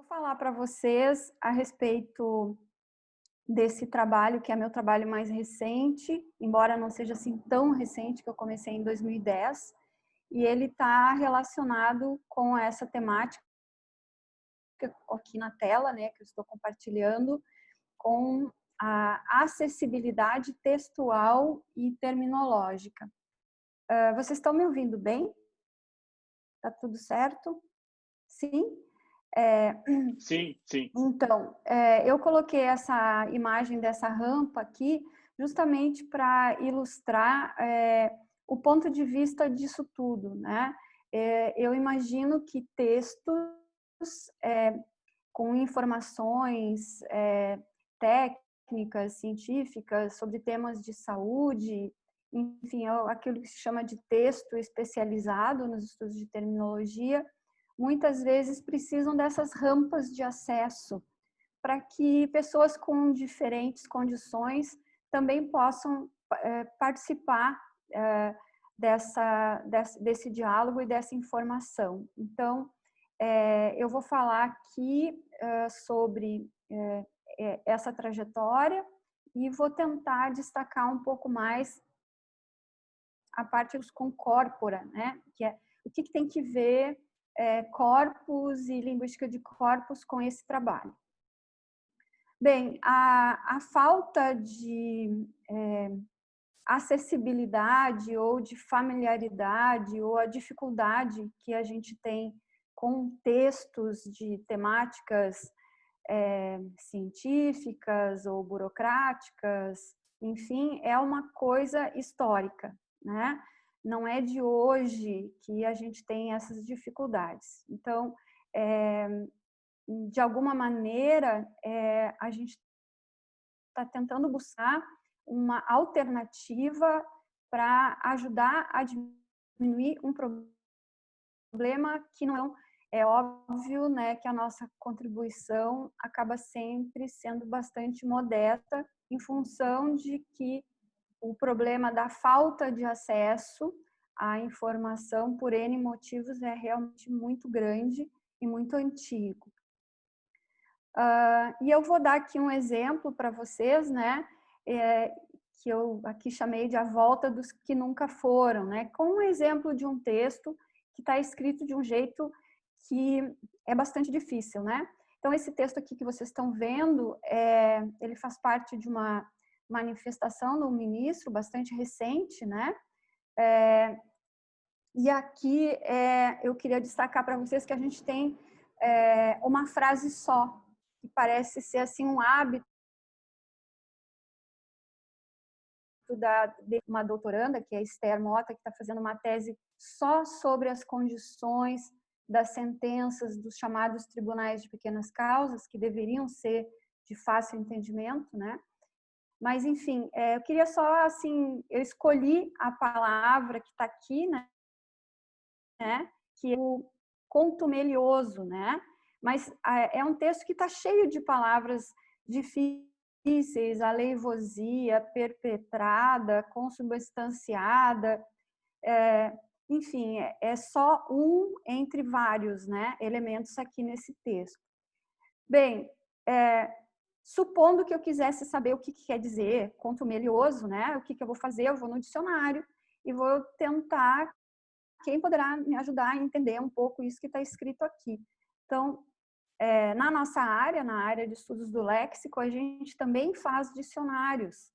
Vou falar para vocês a respeito desse trabalho, que é meu trabalho mais recente, embora não seja assim tão recente, que eu comecei em 2010, e ele está relacionado com essa temática aqui na tela, né, que eu estou compartilhando, com a acessibilidade textual e terminológica. Vocês estão me ouvindo bem? Tá tudo certo? Sim? É, Sim, sim. Então, eu coloquei essa imagem dessa rampa aqui justamente para ilustrar o ponto de vista disso tudo, né? Eu imagino que textos com informações técnicas, científicas, sobre temas de saúde, enfim, aquilo que se chama de texto especializado nos estudos de terminologia, muitas vezes precisam dessas rampas de acesso para que pessoas com diferentes condições também possam participar desse diálogo e dessa informação. Então, eu vou falar aqui sobre essa trajetória e vou tentar destacar um pouco mais a parte dos com corpora, né? Que é o que tem que ver corpus e linguística de corpus com esse trabalho. Bem, a falta de acessibilidade ou de familiaridade ou a dificuldade que a gente tem com textos de temáticas científicas ou burocráticas, enfim, é uma coisa histórica, né? Não é de hoje que a gente tem essas dificuldades. Então, de alguma maneira, a gente está tentando buscar uma alternativa para ajudar a diminuir um problema que não é óbvio, né, que a nossa contribuição acaba sempre sendo bastante modesta em função de que o problema da falta de acesso à informação por N motivos é realmente muito grande e muito antigo. E eu vou dar aqui um exemplo para vocês, né, que eu aqui chamei de A Volta dos que Nunca Foram, né, com um exemplo de um texto que está escrito de um jeito que é bastante difícil, né? Então, esse texto aqui que vocês estão vendo, ele faz parte de uma manifestação do ministro bastante recente, né? E aqui eu queria destacar para vocês que a gente tem uma frase só, que parece ser assim um hábito de uma doutoranda, que é a Esther Mota, que está fazendo uma tese só sobre as condições das sentenças dos chamados tribunais de pequenas causas, que deveriam ser de fácil entendimento, né? Mas, enfim, eu queria só, assim, eu escolhi a palavra que está aqui, né? Que é o contumelioso, né? Mas é um texto que está cheio de palavras difíceis, aleivosia, perpetrada, consubstanciada, enfim, é só um entre vários, né, elementos aqui nesse texto. Bem, supondo que eu quisesse saber o que quer dizer contumelioso, né, o que eu vou fazer? Eu vou no dicionário e vou tentar quem poderá me ajudar a entender um pouco isso que está escrito aqui. Então, na nossa área, na área de estudos do léxico, a gente também faz dicionários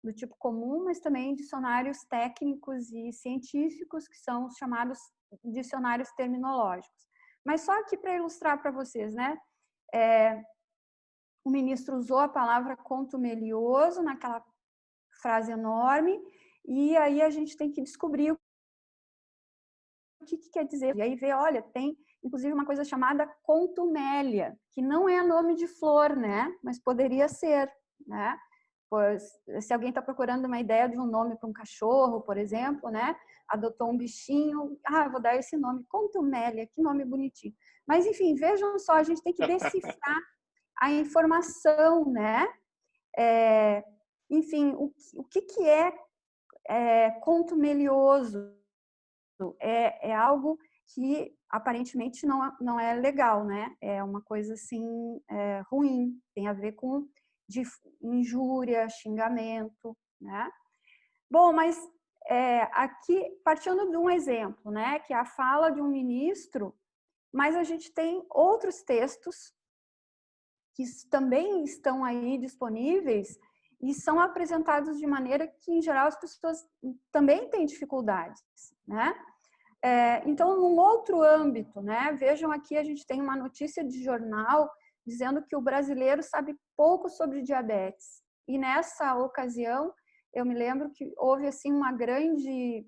do tipo comum, mas também dicionários técnicos e científicos, que são os chamados dicionários terminológicos. Mas só aqui para ilustrar para vocês, né? O ministro usou a palavra contumelioso naquela frase enorme, e aí a gente tem que descobrir o que quer dizer. E aí vê, olha, tem inclusive uma coisa chamada contumélia, que não é nome de flor, né? Mas poderia ser, né? Pois, se alguém está procurando uma ideia de um nome para um cachorro, por exemplo, né? Adotou um bichinho, vou dar esse nome, contumélia, que nome bonitinho. Mas, enfim, vejam só, a gente tem que decifrar a informação, né? Enfim, o que é contumelioso? É algo que aparentemente não é legal, né? É uma coisa assim ruim, tem a ver com injúria, xingamento, né? Bom, mas aqui, partindo de um exemplo, né, que é a fala de um ministro, mas a gente tem outros textos que também estão aí disponíveis e são apresentados de maneira que, em geral, as pessoas também têm dificuldades, né? Então, num outro âmbito, né? Vejam aqui, a gente tem uma notícia de jornal dizendo que o brasileiro sabe pouco sobre diabetes. E nessa ocasião, eu me lembro que houve assim uma grande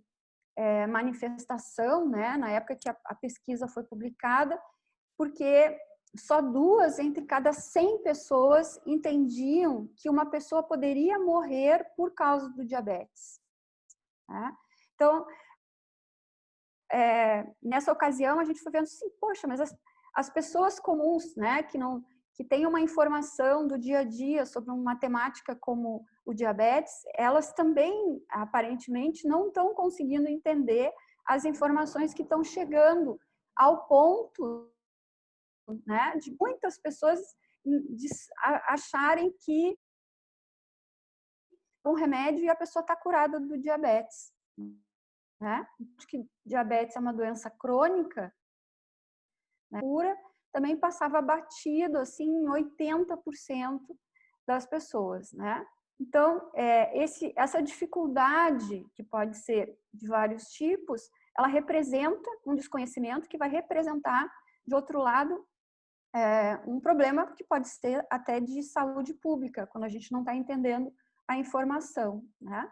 manifestação, né? Na época que a pesquisa foi publicada, porque só 2 entre cada 100 pessoas entendiam que uma pessoa poderia morrer por causa do diabetes, né? Então, nessa ocasião, a gente foi vendo assim, poxa, mas as pessoas comuns, né, que têm uma informação do dia a dia sobre uma temática como o diabetes, elas também, aparentemente, não estão conseguindo entender as informações que estão chegando ao ponto, né, de muitas pessoas acharem que um remédio e a pessoa está curada do diabetes, né? Acho que diabetes é uma doença crônica, né? Cura também passava batido assim em 80% das pessoas, né? Então, essa dificuldade, que pode ser de vários tipos, ela representa um desconhecimento que vai representar, de outro lado, um problema que pode ser até de saúde pública, quando a gente não está entendendo a informação, né?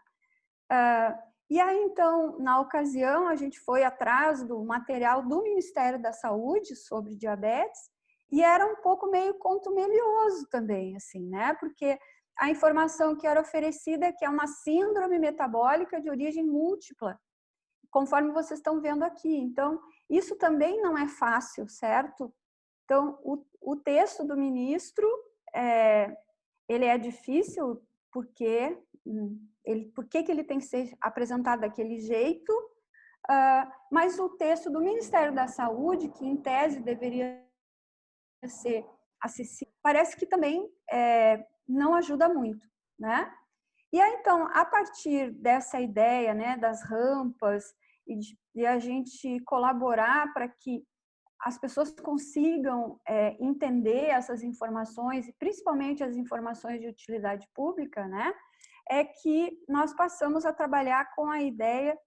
E aí, então, na ocasião, a gente foi atrás do material do Ministério da Saúde sobre diabetes e era um pouco meio contumelioso também, assim, né? Porque a informação que era oferecida é que é uma síndrome metabólica de origem múltipla, conforme vocês estão vendo aqui. Então, isso também não é fácil, certo? Então, o texto do ministro, ele é difícil porque por que ele tem que ser apresentado daquele jeito, mas o texto do Ministério da Saúde, que em tese deveria ser acessível, parece que também não ajuda muito, né? E aí, então, a partir dessa ideia, né, das rampas e de a gente colaborar para que as pessoas consigam entender essas informações, e principalmente as informações de utilidade pública, né, é que nós passamos a trabalhar com a ideia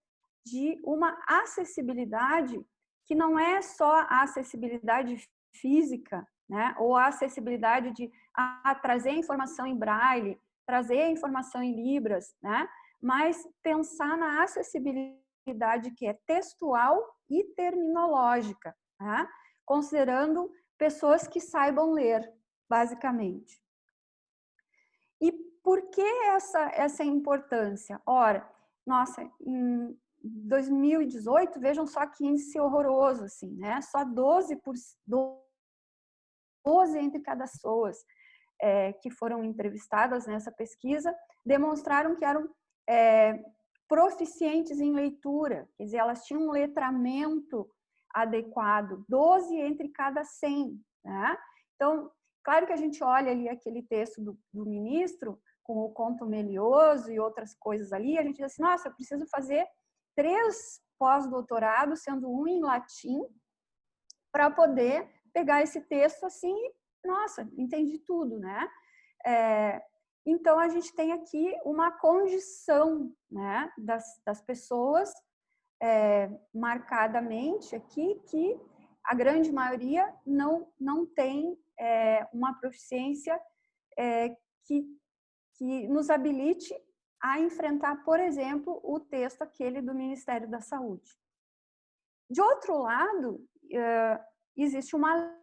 de uma acessibilidade que não é só a acessibilidade física, né, ou a acessibilidade de trazer informação em braille, trazer a informação em libras, né, mas pensar na acessibilidade que é textual e terminológica, né, considerando pessoas que saibam ler, basicamente. E por que essa importância? Ora, nossa, em 2018, vejam só que índice horroroso, assim, né? Só 12 entre cada pessoas que foram entrevistadas nessa pesquisa demonstraram que eram proficientes em leitura, quer dizer, elas tinham um letramento adequado, 12 entre cada 100, né? Então, claro que a gente olha ali aquele texto do ministro, com o contumelioso e outras coisas ali, a gente diz assim, nossa, eu preciso fazer 3 pós-doutorados, sendo um em latim, para poder pegar esse texto assim, nossa, entendi tudo, né? Então, a gente tem aqui uma condição, né, das pessoas marcadamente aqui que a grande maioria não tem uma proficiência que nos habilite a enfrentar, por exemplo, o texto aquele do Ministério da Saúde. De outro lado, existe uma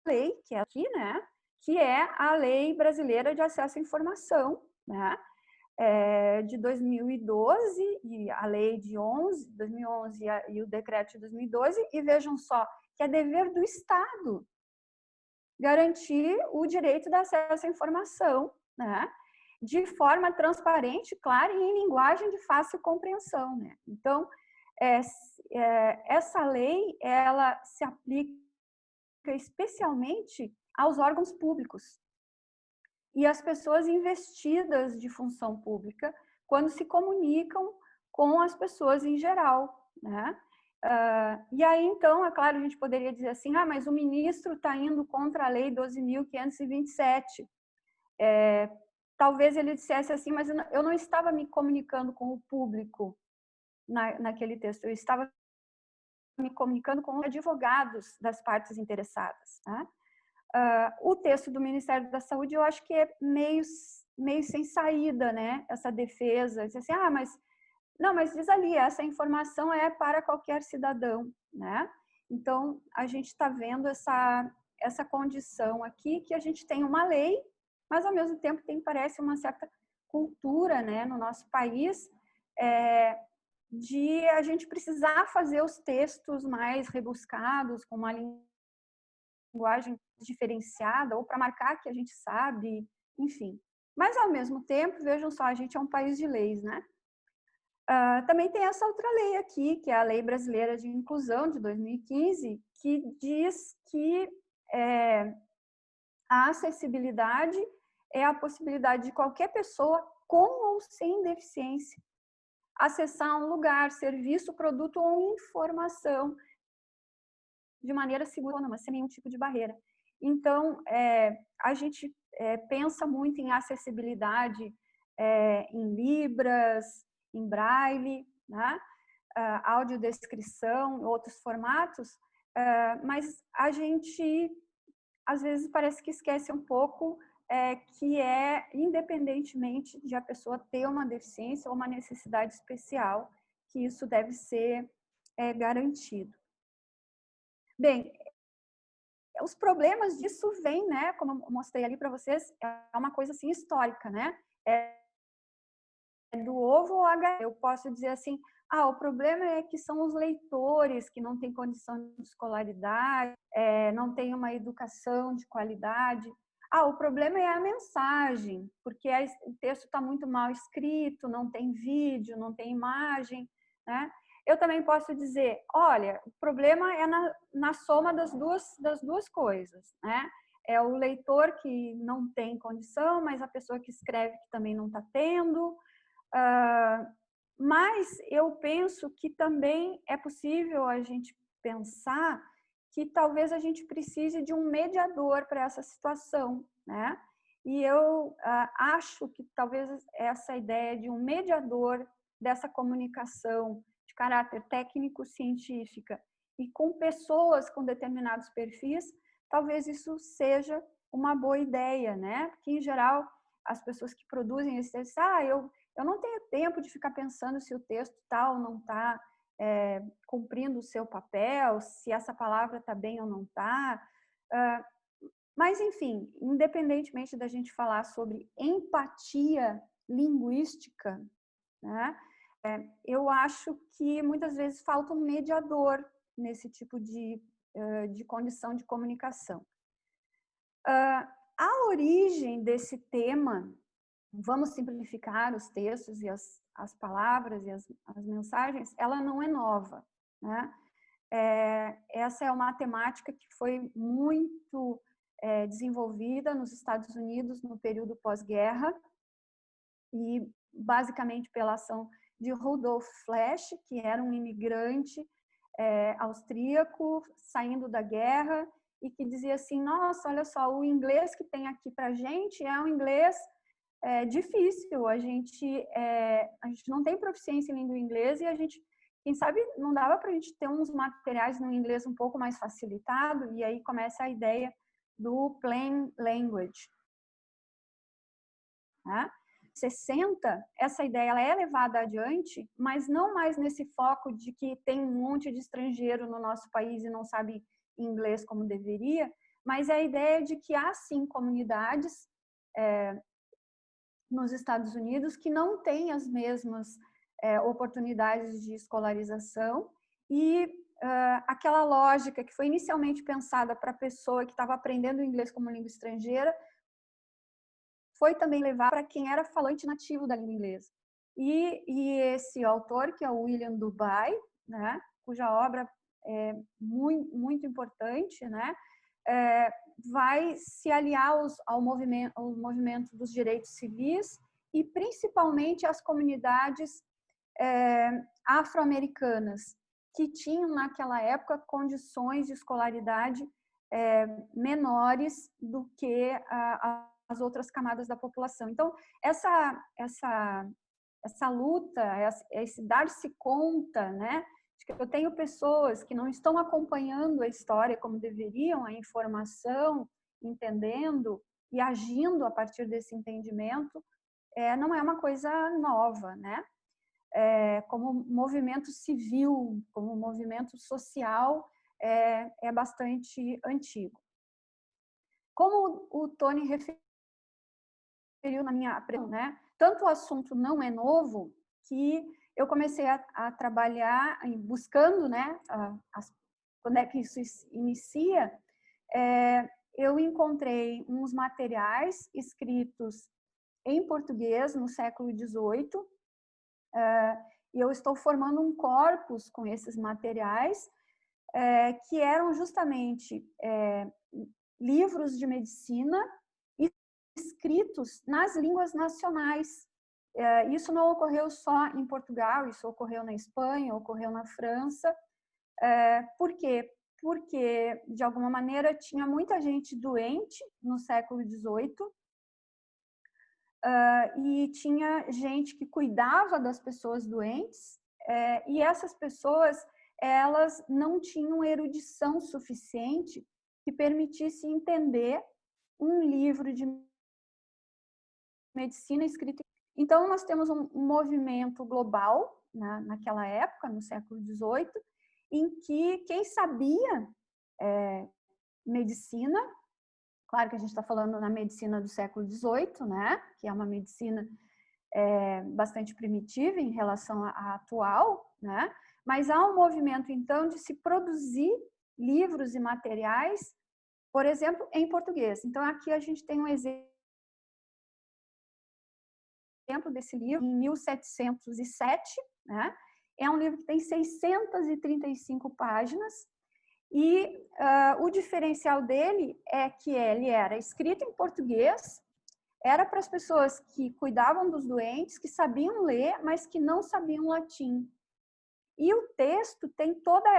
lei, que é aqui, né, que é a Lei Brasileira de Acesso à Informação, né, de 2012, e a lei de 2011 e o decreto de 2012, e vejam só que é dever do Estado garantir o direito de acesso à informação, né, de forma transparente, clara e em linguagem de fácil compreensão, né. Então, essa lei, ela se aplica especialmente aos órgãos públicos e às pessoas investidas de função pública quando se comunicam com as pessoas em geral, né? E aí, então, é claro, a gente poderia dizer assim, mas o ministro está indo contra a lei 12.527. Talvez ele dissesse assim, mas eu não estava me comunicando com o público naquele texto, eu estava me comunicando com advogados das partes interessadas, né? O texto do Ministério da Saúde, eu acho que é meio sem saída, né? Essa defesa, diz assim, mas diz ali, essa informação é para qualquer cidadão, né? Então, a gente está vendo essa condição aqui, que a gente tem uma lei, mas ao mesmo tempo parece uma certa cultura, né, no nosso país, de a gente precisar fazer os textos mais rebuscados, com uma linguagem diferenciada, ou para marcar que a gente sabe, enfim. Mas, ao mesmo tempo, vejam só, a gente é um país de leis, né? Também tem essa outra lei aqui, que é a Lei Brasileira de Inclusão, de 2015, que diz que a acessibilidade é a possibilidade de qualquer pessoa, com ou sem deficiência, acessar um lugar, serviço, produto ou informação de maneira segura, sem nenhum tipo de barreira. Então, a gente pensa muito em acessibilidade em Libras, em Braille, né? Audiodescrição, outros formatos, mas a gente, às vezes, parece que esquece um pouco que independentemente de a pessoa ter uma deficiência ou uma necessidade especial, que isso deve ser garantido. Bem, os problemas disso vêm, né, como eu mostrei ali para vocês, é uma coisa assim histórica, né? Do ovo ao H. Eu posso dizer assim, o problema é que são os leitores que não têm condição de escolaridade, não têm uma educação de qualidade. O problema é a mensagem, porque o texto está muito mal escrito, não tem vídeo, não tem imagem, né? Eu também posso dizer, olha, o problema é na soma das duas coisas, né? É o leitor que não tem condição, mas a pessoa que escreve que também não está tendo. Mas eu penso que também é possível a gente pensar que talvez a gente precise de um mediador para essa situação, né? E eu acho que talvez essa ideia de um mediador dessa comunicação de caráter técnico-científica e com pessoas com determinados perfis, talvez isso seja uma boa ideia, né? Porque, em geral, as pessoas que produzem esse texto, eu não tenho tempo de ficar pensando se o texto está ou não está cumprindo o seu papel, se essa palavra está bem ou não está. Mas, enfim, independentemente da gente falar sobre empatia linguística, né, eu acho que muitas vezes falta um mediador nesse tipo de condição de comunicação. A origem desse tema, vamos simplificar os textos e as palavras e as mensagens, ela não é nova, né? Essa é uma temática que foi muito desenvolvida nos Estados Unidos no período pós-guerra e basicamente pela ação de Rudolf Flesch, que era um imigrante austríaco saindo da guerra e que dizia assim, nossa, olha só, o inglês que tem aqui para a gente é um inglês difícil, a gente não tem proficiência em língua inglesa e a gente, quem sabe, não dava para a gente ter uns materiais no inglês um pouco mais facilitado, e aí começa a ideia do plain language. Né? 60, essa ideia ela é levada adiante, mas não mais nesse foco de que tem um monte de estrangeiro no nosso país e não sabe inglês como deveria, mas é a ideia de que há sim comunidades nos Estados Unidos que não têm as mesmas oportunidades de escolarização e aquela lógica que foi inicialmente pensada para a pessoa que estava aprendendo inglês como língua estrangeira foi também levada para quem era falante nativo da língua inglesa. E esse autor, que é o William Dubai, né, cuja obra é muito importante, né? Vai se aliar ao movimento dos direitos civis e principalmente às comunidades afro-americanas, que tinham naquela época condições de escolaridade menores do que as outras camadas da população. Então, essa luta, esse dar-se conta, né, de que eu tenho pessoas que não estão acompanhando a história como deveriam, a informação, entendendo e agindo a partir desse entendimento, não é uma coisa nova, né? Como movimento civil, como movimento social, é bastante antigo. Como o Tony referiu na minha apresentação, né? Tanto o assunto não é novo que eu comecei a trabalhar buscando, né? Quando é que isso inicia? Eu encontrei uns materiais escritos em português no século XVIII e eu estou formando um corpus com esses materiais que eram justamente livros de medicina escritos nas línguas nacionais. Isso não ocorreu só em Portugal, isso ocorreu na Espanha, ocorreu na França. Por quê? Porque, de alguma maneira, tinha muita gente doente no século XVIII e tinha gente que cuidava das pessoas doentes e essas pessoas, elas não tinham erudição suficiente que permitisse entender um livro de medicina escrito. Então, nós temos um movimento global, naquela época, no século XVIII, em que quem sabia medicina, claro que a gente está falando na medicina do século XVIII, né, que é uma medicina bastante primitiva em relação à atual, né, mas há um movimento, então, de se produzir livros e materiais, por exemplo, em português. Então, aqui a gente tem um exemplo desse livro, em 1707, né? É um livro que tem 635 páginas e o diferencial dele é que ele era escrito em português, era para as pessoas que cuidavam dos doentes, que sabiam ler, mas que não sabiam latim. E o texto tem toda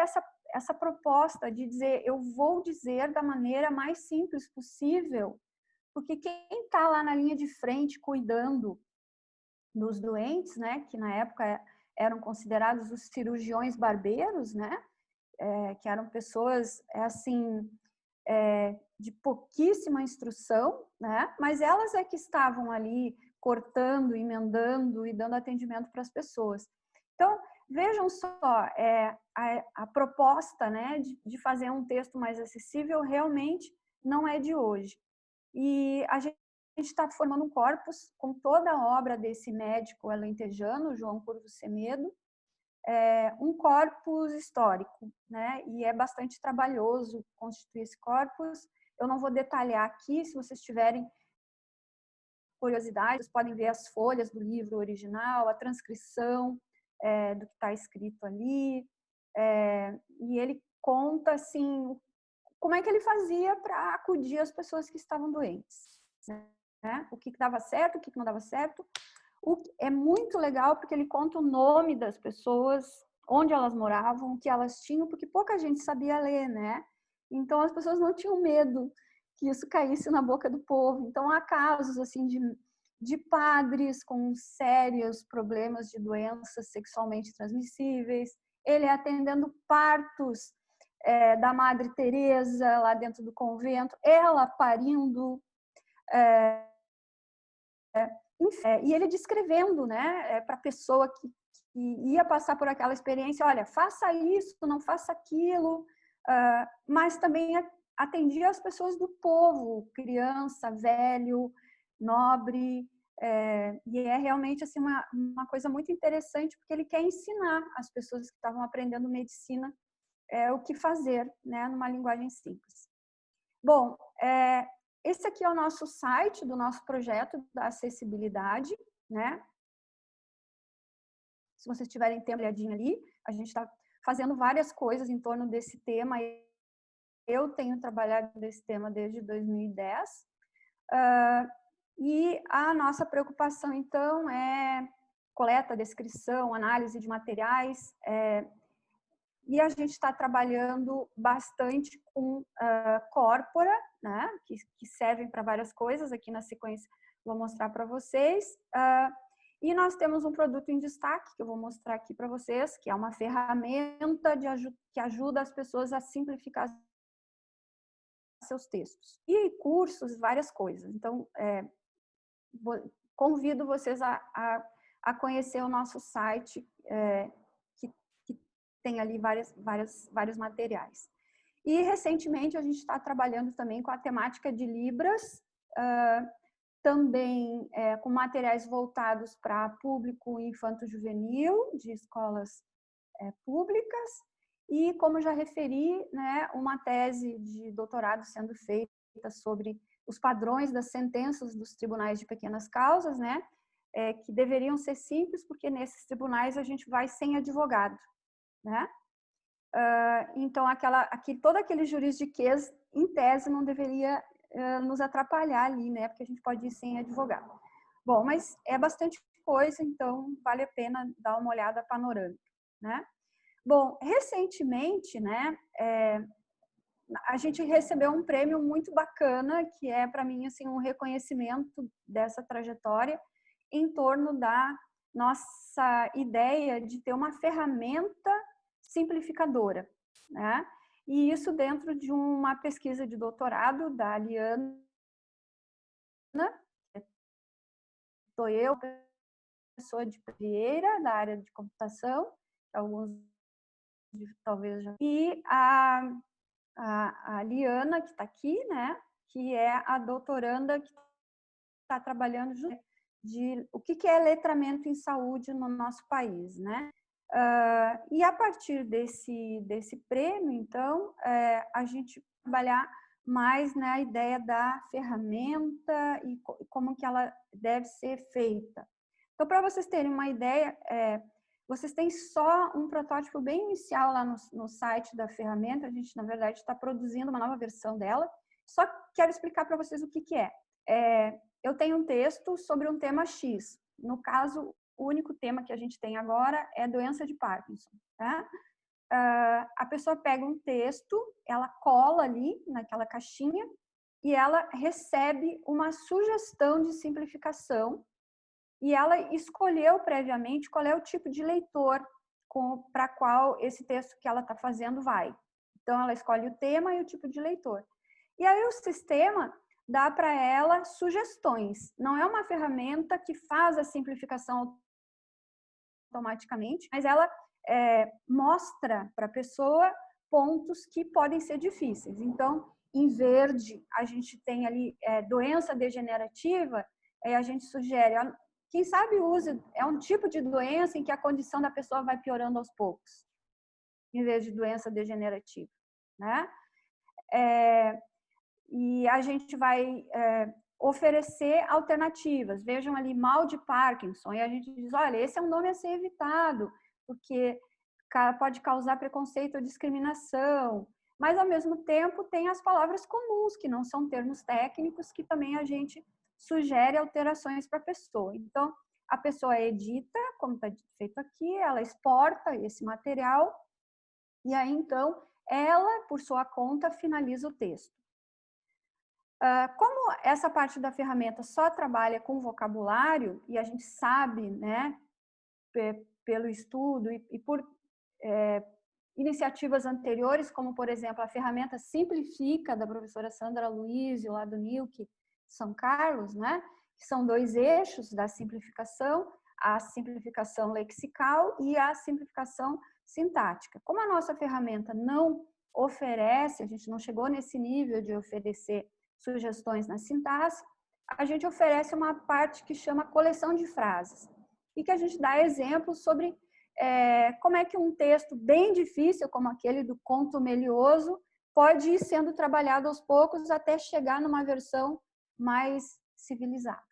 essa proposta de dizer, eu vou dizer da maneira mais simples possível, porque quem está lá na linha de frente cuidando dos doentes, né, que na época eram considerados os cirurgiões barbeiros, né, que eram pessoas assim de pouquíssima instrução, né, mas elas é que estavam ali cortando, emendando e dando atendimento para as pessoas. Então vejam só, a proposta, né, de fazer um texto mais acessível realmente não é de hoje. E a gente está formando um corpus com toda a obra desse médico alentejano, João Curvo Semedo, um corpus histórico, né? E é bastante trabalhoso constituir esse corpus. Eu não vou detalhar aqui, se vocês tiverem curiosidade, vocês podem ver as folhas do livro original, a transcrição do que está escrito ali, e ele conta, assim, como é que ele fazia para acudir as pessoas que estavam doentes, né? O que dava certo, o que não dava certo. É muito legal porque ele conta o nome das pessoas, onde elas moravam, o que elas tinham, porque pouca gente sabia ler, né? Então as pessoas não tinham medo que isso caísse na boca do povo. Então há casos assim de padres com sérios problemas de doenças sexualmente transmissíveis, ele atendendo partos da Madre Teresa lá dentro do convento, ela parindo, e ele descrevendo, né, para a pessoa que ia passar por aquela experiência, olha, faça isso, não faça aquilo, mas também atendia as pessoas do povo, criança, velho, nobre, e é realmente assim uma coisa muito interessante, porque ele quer ensinar as pessoas que estavam aprendendo medicina o que fazer, né, numa linguagem simples. Bom, esse aqui é o nosso site do nosso projeto da acessibilidade, né? Se vocês tiverem tempo, olhadinha ali, a gente está fazendo várias coisas em torno desse tema. Eu tenho trabalhado nesse tema desde 2010. E a nossa preocupação, então, é coleta, descrição, análise de materiais, e a gente está trabalhando bastante com corpora, né, que servem para várias coisas. Aqui na sequência vou mostrar para vocês. E nós temos um produto em destaque, que eu vou mostrar aqui para vocês, que é uma ferramenta que ajuda as pessoas a simplificar seus textos. E cursos, várias coisas. Então, convido vocês a conhecer o nosso site, que tem ali vários materiais. E, recentemente, a gente está trabalhando também com a temática de Libras, também com materiais voltados para público infanto-juvenil, de escolas públicas, e, como já referi, né, uma tese de doutorado sendo feita sobre os padrões das sentenças dos tribunais de pequenas causas, né, que deveriam ser simples, porque nesses tribunais a gente vai sem advogado, né? Então, todo aquele juridiquês, em tese, não deveria nos atrapalhar ali, né, porque a gente pode ir sem advogado. Bom, mas é bastante coisa, então vale a pena dar uma olhada panorâmica, né? Bom, recentemente, né, a gente recebeu um prêmio muito bacana, que é, para mim, assim, um reconhecimento dessa trajetória em torno da nossa ideia de ter uma ferramenta simplificadora, né? E isso dentro de uma pesquisa de doutorado da Liana, sou eu, pessoa de Vieira, da área de computação, alguns talvez já... E a Liana, que está aqui, né, que é a doutoranda que está trabalhando de o que é letramento em saúde no nosso país, né? E a partir desse prêmio, então, a gente trabalhar mais na ideia da ferramenta e como que ela deve ser feita. Então, para vocês terem uma ideia, vocês têm só um protótipo bem inicial lá no site da ferramenta. A gente, na verdade, está produzindo uma nova versão dela. Só quero explicar para vocês o que é. Eu tenho um texto sobre um tema X. No caso, o único tema que a gente tem agora é doença de Parkinson. Tá? A pessoa pega um texto, ela cola ali naquela caixinha e ela recebe uma sugestão de simplificação. E ela escolheu previamente qual é o tipo de leitor para qual esse texto que ela está fazendo vai. Então, ela escolhe o tema e o tipo de leitor. E aí o sistema dá para ela sugestões. Não é uma ferramenta que faz a simplificação automaticamente, mas ela mostra para a pessoa pontos que podem ser difíceis. Então, em verde, a gente tem ali doença degenerativa, a gente sugere... Quem sabe use, é um tipo de doença em que a condição da pessoa vai piorando aos poucos, em vez de doença degenerativa, né? E a gente vai oferecer alternativas. Vejam ali, mal de Parkinson, e a gente diz, olha, esse é um nome a ser evitado, porque pode causar preconceito ou discriminação, mas, ao mesmo tempo, tem as palavras comuns, que não são termos técnicos, que também a gente sugere alterações para a pessoa. Então, a pessoa edita, como está feito aqui, ela exporta esse material e aí, então, ela, por sua conta, finaliza o texto. Como essa parte da ferramenta só trabalha com vocabulário, e a gente sabe, né, pelo estudo e por iniciativas anteriores, como, por exemplo, a ferramenta Simplifica, da professora Sandra Luizio, lá do NIUC São Carlos, né? Que são 2 eixos da simplificação, a simplificação lexical e a simplificação sintática. Como a nossa ferramenta não oferece, a gente não chegou nesse nível de oferecer sugestões na sintaxe, a gente oferece uma parte que chama coleção de frases, e que a gente dá exemplos sobre como é que um texto bem difícil, como aquele do Conto Melioso, pode ir sendo trabalhado aos poucos até chegar numa versão mais civilizada.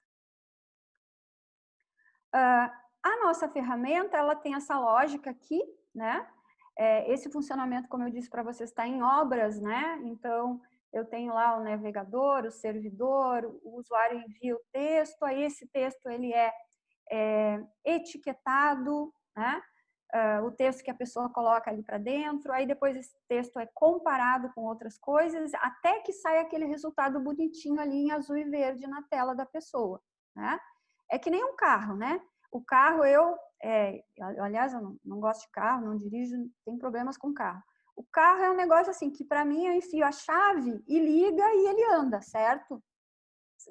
A nossa ferramenta, ela tem essa lógica aqui, né? Esse funcionamento, como eu disse para vocês, está em obras, né? Então, eu tenho lá o navegador, o servidor, o usuário envia o texto, aí esse texto ele é etiquetado, né? O texto que a pessoa coloca ali para dentro, aí depois esse texto é comparado com outras coisas, até que sai aquele resultado bonitinho ali em azul e verde na tela da pessoa, né? É que nem um carro, né? O carro, aliás, eu não gosto de carro, não dirijo, tenho problemas com carro. O carro é um negócio assim, que para mim eu enfio a chave e liga e ele anda, certo?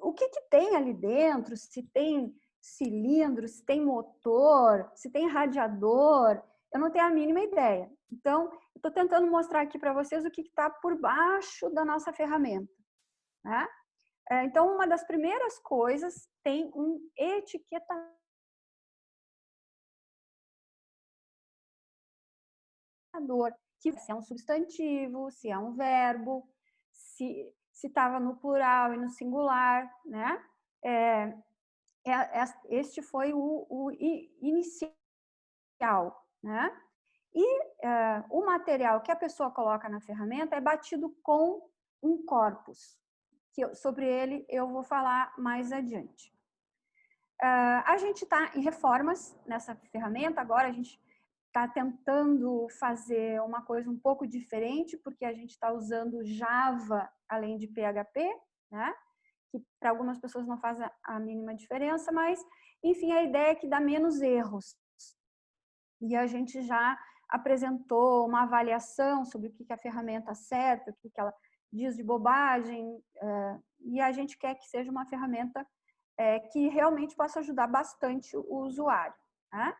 O que tem ali dentro, se tem cilindro, se tem motor, se tem radiador, eu não tenho a mínima ideia. Então, eu estou tentando mostrar aqui para vocês o que está por baixo da nossa ferramenta, né? Então, uma das primeiras coisas tem um etiquetador, que se é um substantivo, se é um verbo, se estava no plural e no singular, né? Este foi o inicial, né? E o material que a pessoa coloca na ferramenta é batido com um corpus, que sobre ele eu vou falar mais adiante. A gente está em reformas nessa ferramenta, agora a gente está tentando fazer uma coisa um pouco diferente, porque a gente está usando Java além de PHP, né? Que para algumas pessoas não faz a mínima diferença, mas, enfim, a ideia é que dá menos erros. E a gente já apresentou uma avaliação sobre o que a ferramenta acerta, o que ela diz de bobagem, e a gente quer que seja uma ferramenta que realmente possa ajudar bastante o usuário, né?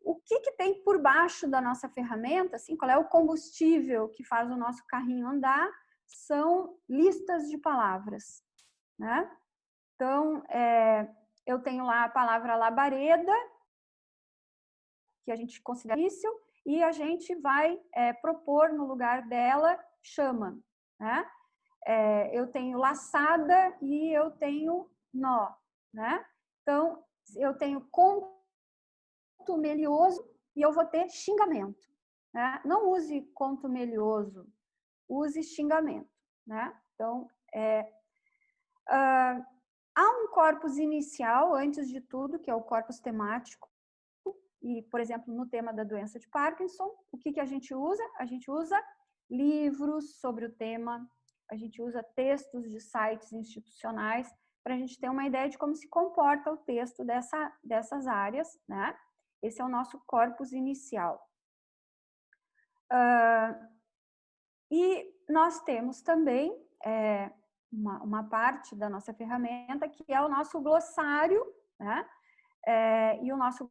O que tem por baixo da nossa ferramenta, assim, qual é o combustível que faz o nosso carrinho andar, são listas de palavras, né? Então, eu tenho lá a palavra labareda, que a gente considera difícil, e a gente vai propor no lugar dela chama, né? Eu tenho laçada e eu tenho nó, né? Então, eu tenho contumelioso e eu vou ter xingamento, né? Não use contumelioso, use xingamento, né? Então, há um corpus inicial, antes de tudo, que é o corpus temático, e, por exemplo, no tema da doença de Parkinson, o que a gente usa? A gente usa livros sobre o tema, a gente usa textos de sites institucionais, para a gente ter uma ideia de como se comporta o texto dessas áreas, né? Esse é o nosso corpus inicial. E nós temos também uma parte da nossa ferramenta que é o nosso glossário, né? E o nosso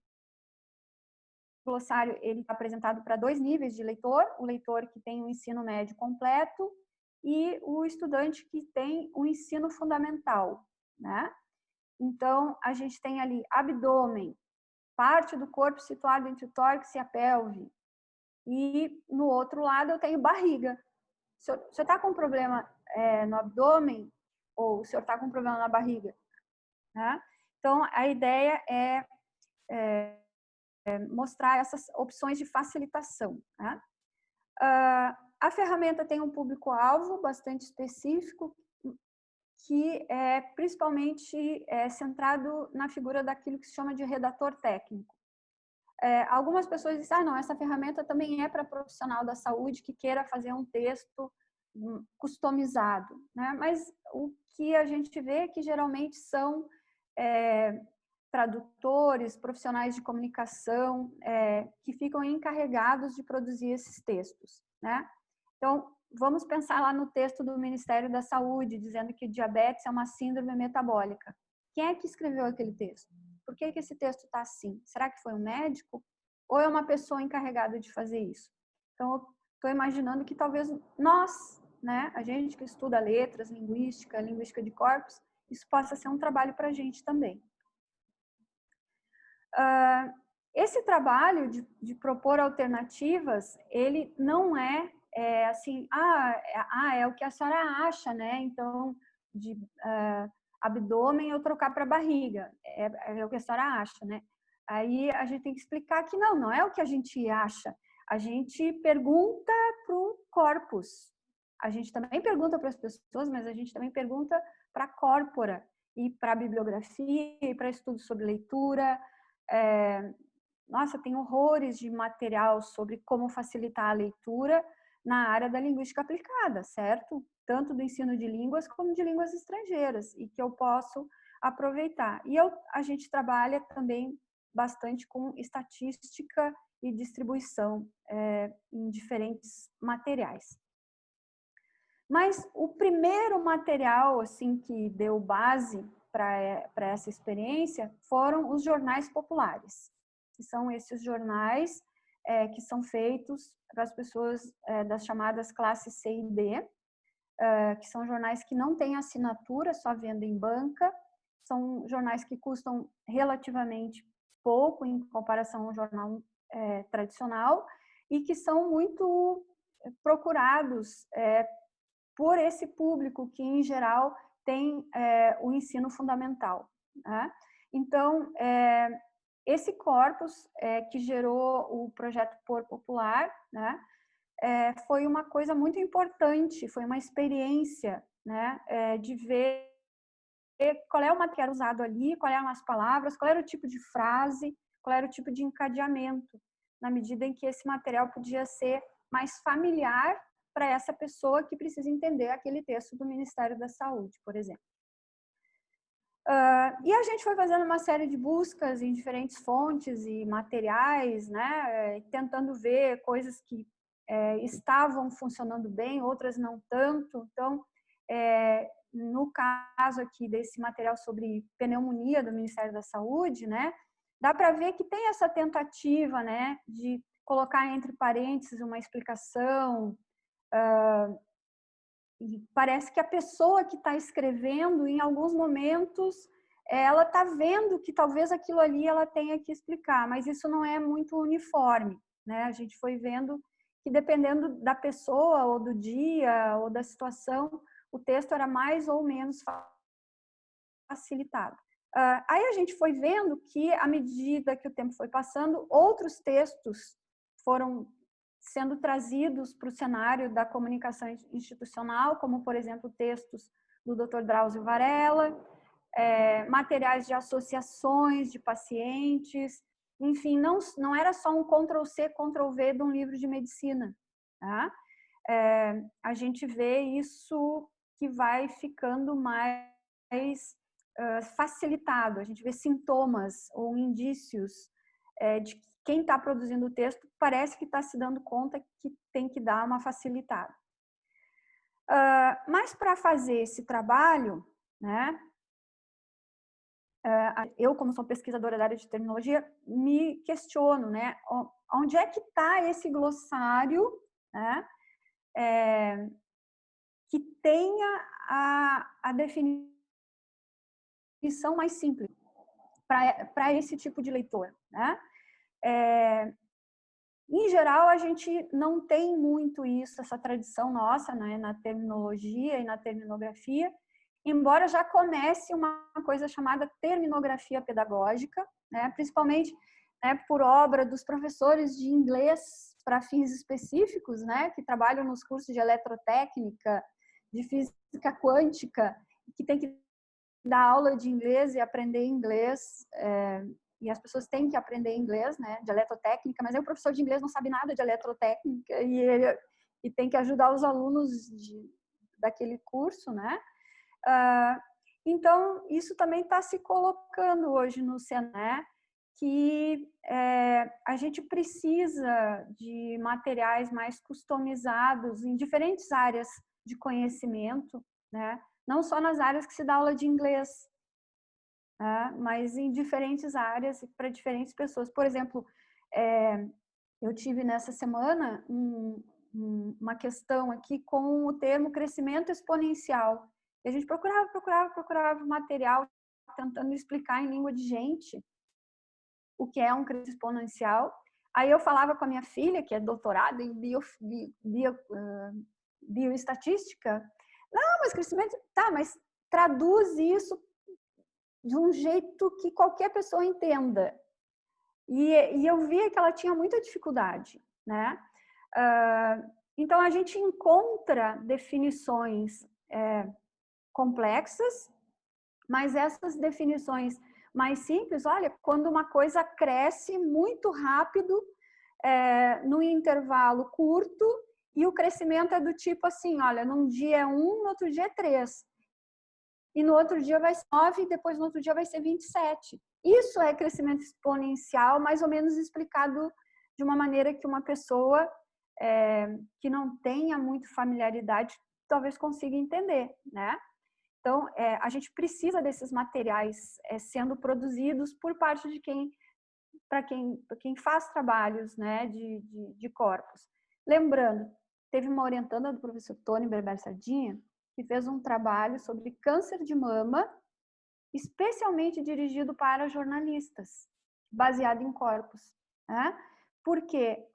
glossário ele está apresentado para 2 níveis de leitor, o leitor que tem o ensino médio completo e o estudante que tem o ensino fundamental, né? Então, a gente tem ali abdômen, parte do corpo situado entre o tórax e a pelve, e no outro lado eu tenho barriga. Se o senhor está com problema no abdômen ou o senhor está com problema na barriga, né? Então, a ideia é mostrar essas opções de facilitação, né? A ferramenta tem um público-alvo bastante específico, que é principalmente centrado na figura daquilo que se chama de redator técnico. Algumas pessoas dizem, não, essa ferramenta também é para profissional da saúde que queira fazer um texto customizado, né? Mas o que a gente vê é que geralmente são tradutores, profissionais de comunicação que ficam encarregados de produzir esses textos, né? Então, vamos pensar lá no texto do Ministério da Saúde, dizendo que diabetes é uma síndrome metabólica. Quem é que escreveu aquele texto? Por que esse texto está assim? Será que foi um médico? Ou é uma pessoa encarregada de fazer isso? Então, estou imaginando que talvez nós, né, a gente que estuda letras, linguística de corpos, isso possa ser um trabalho para a gente também. Esse trabalho de propor alternativas, ele não é assim, é o que a senhora acha, né? Então, de abdômen eu trocar para barriga, é o que a senhora acha, né? Aí a gente tem que explicar que não é o que a gente acha. A gente pergunta para o corpus. A gente também pergunta para as pessoas, mas a gente também pergunta para a corpora e para a bibliografia e para estudos sobre leitura. Nossa, tem horrores de material sobre como facilitar a leitura na área da linguística aplicada, certo? Tanto do ensino de línguas como de línguas estrangeiras, e que eu posso aproveitar. E a gente trabalha também bastante com estatística e distribuição em diferentes materiais. Mas o primeiro material assim que deu base para essa experiência foram os jornais populares, que são esses jornais que são feitos para as pessoas das chamadas classes C e D, que são jornais que não têm assinatura, só venda em banca, são jornais que custam relativamente pouco em comparação a um jornal tradicional e que são muito procurados por esse público que, em geral, tem o ensino fundamental, né? Então, esse corpus que gerou o projeto Por Popular, né, foi uma coisa muito importante, foi uma experiência, né, de ver qual é o material que era usado ali, qual eram as palavras, qual era o tipo de frase, qual era o tipo de encadeamento, na medida em que esse material podia ser mais familiar para essa pessoa que precisa entender aquele texto do Ministério da Saúde, por exemplo. E a gente foi fazendo uma série de buscas em diferentes fontes e materiais, né, tentando ver coisas que estavam funcionando bem, outras não tanto. Então, no caso aqui desse material sobre pneumonia do Ministério da Saúde, né, dá para ver que tem essa tentativa, né, de colocar entre parênteses uma explicação. E parece que a pessoa que está escrevendo, em alguns momentos, ela está vendo que talvez aquilo ali ela tenha que explicar, mas isso não é muito uniforme, né? A gente foi vendo que dependendo da pessoa, ou do dia, ou da situação, o texto era mais ou menos facilitado. Aí a gente foi vendo que, à medida que o tempo foi passando, outros textos foram sendo trazidos para o cenário da comunicação institucional, como, por exemplo, textos do Dr. Drauzio Varela, materiais de associações de pacientes, enfim, não era só um Ctrl+C, Ctrl+V de um livro de medicina, tá? A gente vê isso que vai ficando mais facilitado, a gente vê sintomas ou indícios de quem está produzindo o texto parece que está se dando conta que tem que dar uma facilitada. Mas para fazer esse trabalho, né, eu, como sou pesquisadora da área de terminologia, me questiono, né, onde é que está esse glossário, né, que tenha a definição mais simples para esse tipo de leitor, né? Em geral, a gente não tem muito isso, essa tradição nossa, né, na terminologia e na terminografia, embora já comece uma coisa chamada terminografia pedagógica, né, principalmente, né, por obra dos professores de inglês para fins específicos, né, que trabalham nos cursos de eletrotécnica, de física quântica, que tem que dar aula de inglês e aprender inglês, e as pessoas têm que aprender inglês, né, de eletrotécnica, mas aí o professor de inglês não sabe nada de eletrotécnica e tem que ajudar os alunos daquele curso, né? Então, isso também está se colocando hoje no cenário, que a gente precisa de materiais mais customizados em diferentes áreas de conhecimento, né? Não só nas áreas que se dá aula de inglês, mas em diferentes áreas e para diferentes pessoas. Por exemplo, eu tive nessa semana uma questão aqui com o termo crescimento exponencial. E a gente procurava material tentando explicar em língua de gente o que é um crescimento exponencial. Aí eu falava com a minha filha, que é doutorada em bioestatística. Não, mas crescimento... Tá, mas traduz isso de um jeito que qualquer pessoa entenda. E eu via que ela tinha muita dificuldade, né? Então, a gente encontra definições complexas, mas essas definições mais simples, olha, quando uma coisa cresce muito rápido, num intervalo curto, e o crescimento é do tipo assim, olha, num dia é 1, no outro dia é 3. E no outro dia vai ser 9, e depois no outro dia vai ser 27. Isso é crescimento exponencial, mais ou menos explicado de uma maneira que uma pessoa que não tenha muito familiaridade talvez consiga entender, né? Então, a gente precisa desses materiais sendo produzidos por parte de para quem faz trabalhos, né, de corpos. Lembrando, teve uma orientanda do professor Tony Berber Sardinha, que fez um trabalho sobre câncer de mama, especialmente dirigido para jornalistas, baseado em corpos, né? Porque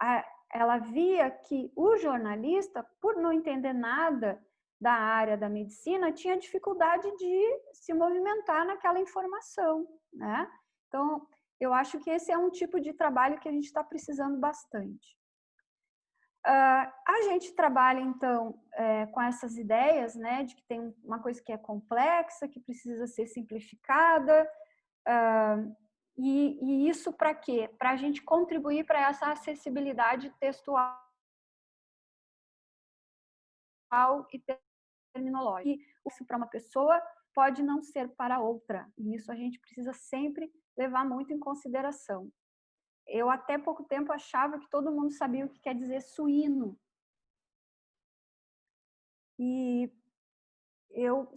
ela via que o jornalista, por não entender nada da área da medicina, tinha dificuldade de se movimentar naquela informação, né? Então, eu acho que esse é um tipo de trabalho que a gente está precisando bastante. A gente trabalha, então, com essas ideias, né, de que tem uma coisa que é complexa, que precisa ser simplificada, e isso para quê? Para a gente contribuir para essa acessibilidade textual e terminológica. E isso para uma pessoa pode não ser para outra, e isso a gente precisa sempre levar muito em consideração. Eu até pouco tempo achava que todo mundo sabia o que quer dizer suíno. E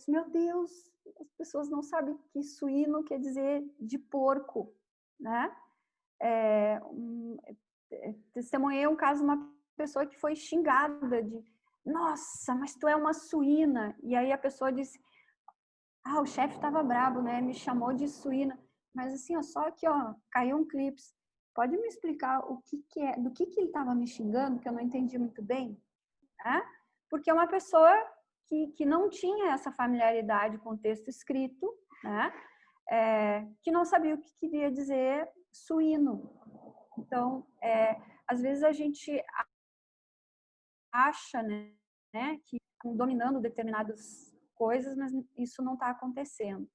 meu Deus, as pessoas não sabem que suíno quer dizer de porco, né? Testemunhei um caso de uma pessoa que foi xingada de nossa, mas tu é uma suína. E aí a pessoa disse, o chefe estava brabo, né? Me chamou de suína. Mas assim, ó, só que ó, caiu um clips. Pode me explicar do que ele estava me xingando, que eu não entendi muito bem? Porque é uma pessoa que não tinha essa familiaridade com o texto escrito, né? Que não sabia o que queria dizer suíno. Então, às vezes a gente acha, né, que estão dominando determinadas coisas, mas isso não está acontecendo.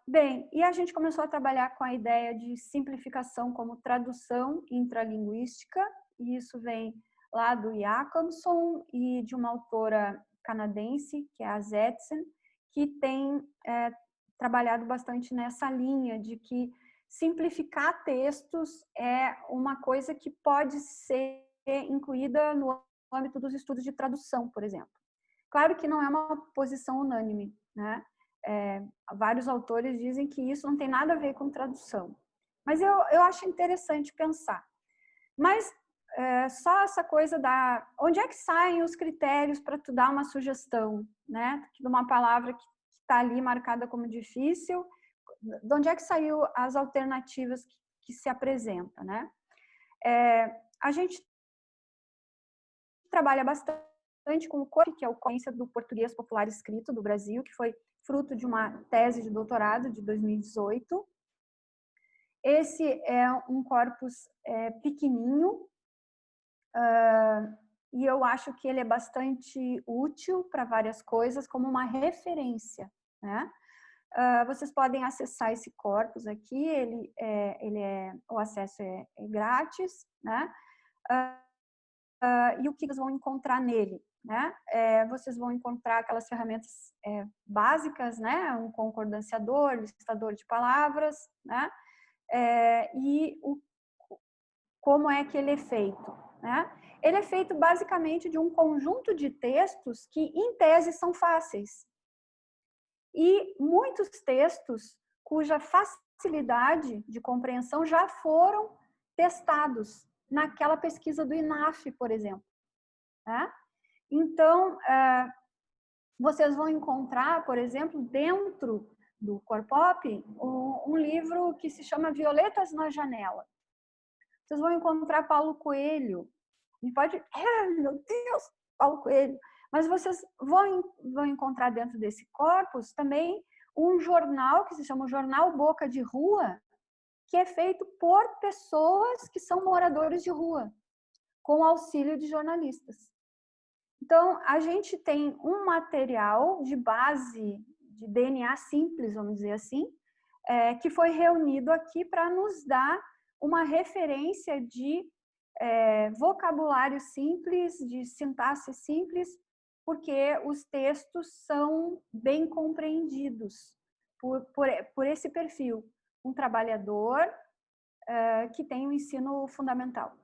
Bem, e a gente começou a trabalhar com a ideia de simplificação como tradução intralinguística, e isso vem lá do Jacobson e de uma autora canadense, que é a Zetsen, que tem trabalhado bastante nessa linha de que simplificar textos é uma coisa que pode ser incluída no âmbito dos estudos de tradução, por exemplo. Claro que não é uma posição unânime, né? Vários autores dizem que isso não tem nada a ver com tradução. Mas eu acho interessante pensar. Mas só essa coisa da... Onde é que saem os critérios para tu dar uma sugestão, né? De uma palavra que está ali marcada como difícil, de onde é que saiu as alternativas que se apresentam, né? A gente trabalha bastante com o COPE, que é o Conhecimento do Português Popular Escrito do Brasil, que foi fruto de uma tese de doutorado de 2018. Esse é um corpus pequenininho, e eu acho que ele é bastante útil para várias coisas, como uma referência, né? Vocês podem acessar esse corpus aqui, o acesso é grátis, né? E o que vocês vão encontrar nele, né? Vocês vão encontrar aquelas ferramentas básicas, né? Um concordanciador, listador de palavras, né? E como é que ele é feito, né? Ele é feito basicamente de um conjunto de textos que, em tese, são fáceis. E muitos textos cuja facilidade de compreensão já foram testados naquela pesquisa do INAF, por exemplo. Né? Então, vocês vão encontrar, por exemplo, dentro do Corpop, um livro que se chama Violetas na Janela. Vocês vão encontrar Paulo Coelho. E pode... meu Deus, Paulo Coelho. Mas vocês vão encontrar dentro desse corpus também um jornal que se chama Jornal Boca de Rua, que é feito por pessoas que são moradores de rua. com auxílio de jornalistas. Então, a gente tem um material de base de DNA simples, vamos dizer assim, que foi reunido aqui para nos dar uma referência de vocabulário simples, de sintaxe simples, porque os textos são bem compreendidos por esse perfil, um trabalhador que tem o ensino fundamental.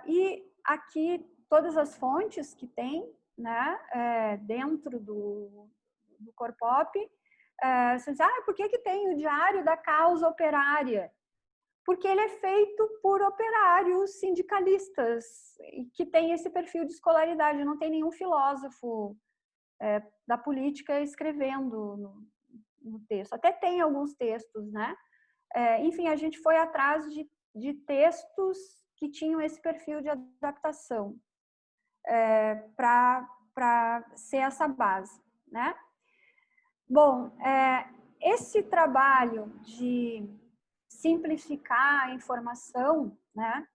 E aqui todas as fontes que tem, né, dentro do Corpop. Você diz, por que tem o Diário da Causa Operária? Porque ele é feito por operários sindicalistas, que tem esse perfil de escolaridade. Não tem nenhum filósofo da política escrevendo no texto. Até tem alguns textos, né? Enfim, a gente foi atrás de textos que tinham esse perfil de adaptação para ser essa base, né? Bom, esse trabalho de simplificar a informação, né,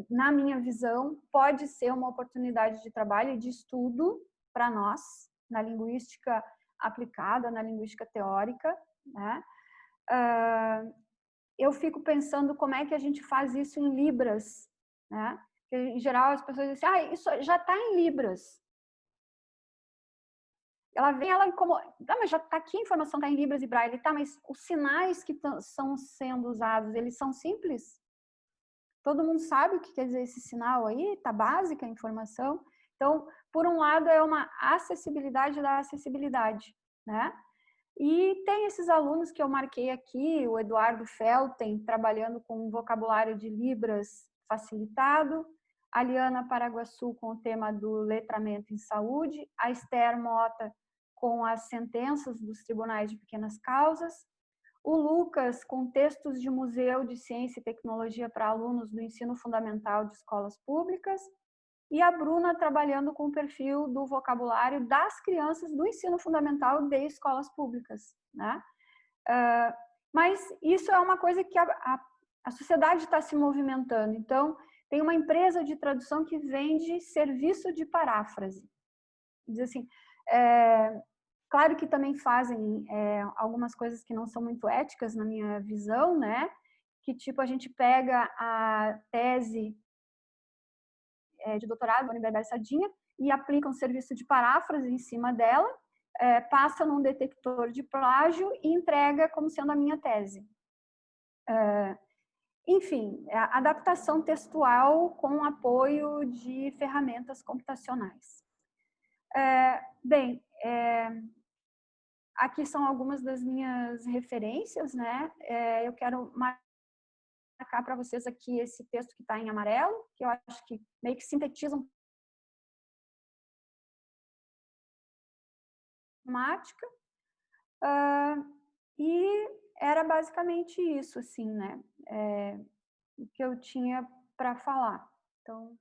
na minha visão, pode ser uma oportunidade de trabalho e de estudo para nós, na linguística aplicada, na linguística teórica, né? Eu fico pensando como é que a gente faz isso em Libras, né? Porque, em geral, as pessoas dizem, isso já está em Libras. Ela vem, como, mas já está aqui, a informação está em Libras e Braille, tá, mas os sinais que são sendo usados, eles são simples? Todo mundo sabe o que quer dizer esse sinal aí? Está básica a informação? Então, por um lado, é uma acessibilidade da acessibilidade, né? E tem esses alunos que eu marquei aqui, o Eduardo Felten, trabalhando com um vocabulário de Libras facilitado, a Liana Paraguaçu com o tema do letramento em saúde, a Esther Mota com as sentenças dos tribunais de pequenas causas, o Lucas com textos de museu de ciência e tecnologia para alunos do ensino fundamental de escolas públicas, e a Bruna trabalhando com o perfil do vocabulário das crianças do ensino fundamental de escolas públicas, né? Mas isso é uma coisa que a sociedade está se movimentando. Então, tem uma empresa de tradução que vende serviço de paráfrase. Diz assim, claro que também fazem algumas coisas que não são muito éticas na minha visão, né? Que tipo, a gente pega a tese de doutorado da Universidade Sardinha e aplica um serviço de paráfrase em cima dela, passa num detector de plágio e entrega como sendo a minha tese. Enfim, a adaptação textual com apoio de ferramentas computacionais. Bem, aqui são algumas das minhas referências, né? Eu quero marcar para vocês aqui esse texto que está em amarelo, que eu acho que meio que sintetiza temática. E era basicamente isso, assim, né? O que eu tinha para falar. Então,